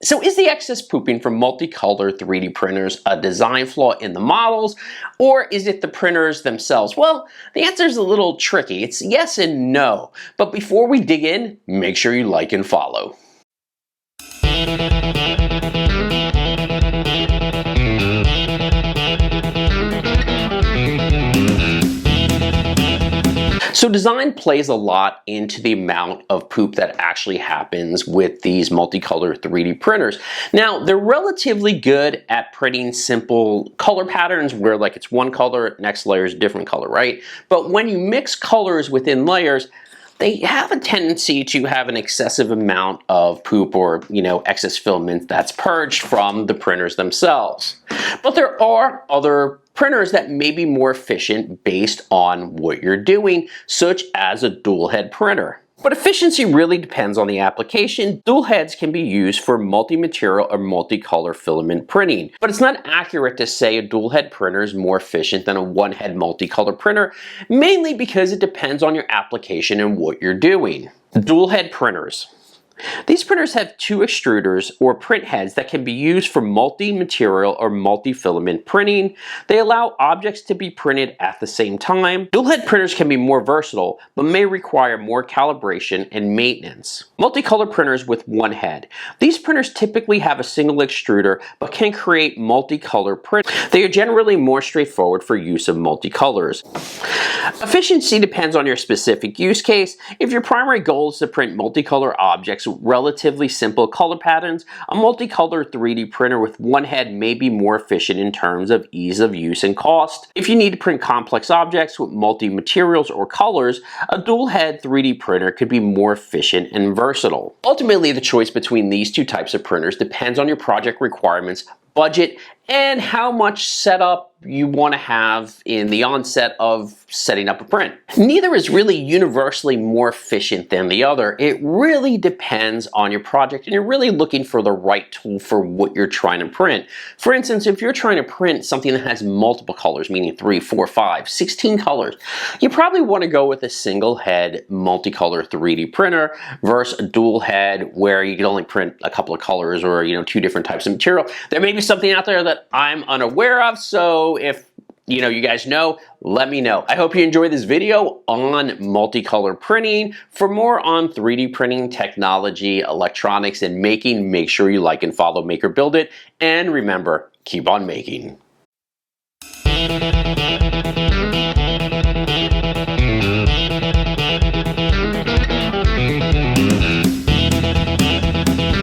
So is the excess pooping from multicolor 3D printers a design flaw in the models, or is it the printers themselves? Well, the answer is a little tricky. It's yes and no. But before we dig in, make sure you like and follow. So design plays a lot into the amount of poop that actually happens with these multicolor 3D printers. Now, they're relatively good at printing simple color patterns where like it's one color, next layer is a different color, right? But when you mix colors within layers, they have a tendency to have an excessive amount of poop or, excess filament that's purged from the printers themselves. But there are other printers that may be more efficient based on what you're doing, such as a dual head printer. But efficiency really depends on the application. Dual heads can be used for multi-material or multicolor filament printing. But it's not accurate to say a dual head printer is more efficient than a one head multicolor printer, mainly because it depends on your application and what you're doing. Dual head printers. These printers have two extruders or print heads that can be used for multi-material or multi-filament printing. They allow objects to be printed at the same time. Dual head printers can be more versatile, but may require more calibration and maintenance. Multicolor printers with one head. These printers typically have a single extruder, but can create multicolor prints. They are generally more straightforward for use of multicolors. Efficiency depends on your specific use case. If your primary goal is to print multicolor objects with relatively simple color patterns, a multicolor 3D printer with one head may be more efficient in terms of ease of use and cost. If you need to print complex objects with multi-materials or colors, a dual head 3D printer could be more efficient and versatile. Ultimately, the choice between these two types of printers depends on your project requirements, budget, and how much setup you want to have in the onset of setting up a print. Neither is really universally more efficient than the other. It really depends on your project, and you're really looking for the right tool for what you're trying to print. For instance, if you're trying to print something that has multiple colors, meaning 3, 4, 5, 16 colors, you probably want to go with a single head multicolor 3D printer versus a dual head where you can only print a couple of colors or two different types of material. There may be something out there that I'm unaware of, so if you guys know, let me know. I hope you enjoyed this video on multicolor printing. For more on 3D printing technology, electronics, and making, make sure you like and follow Make or Build It. And remember, keep on making.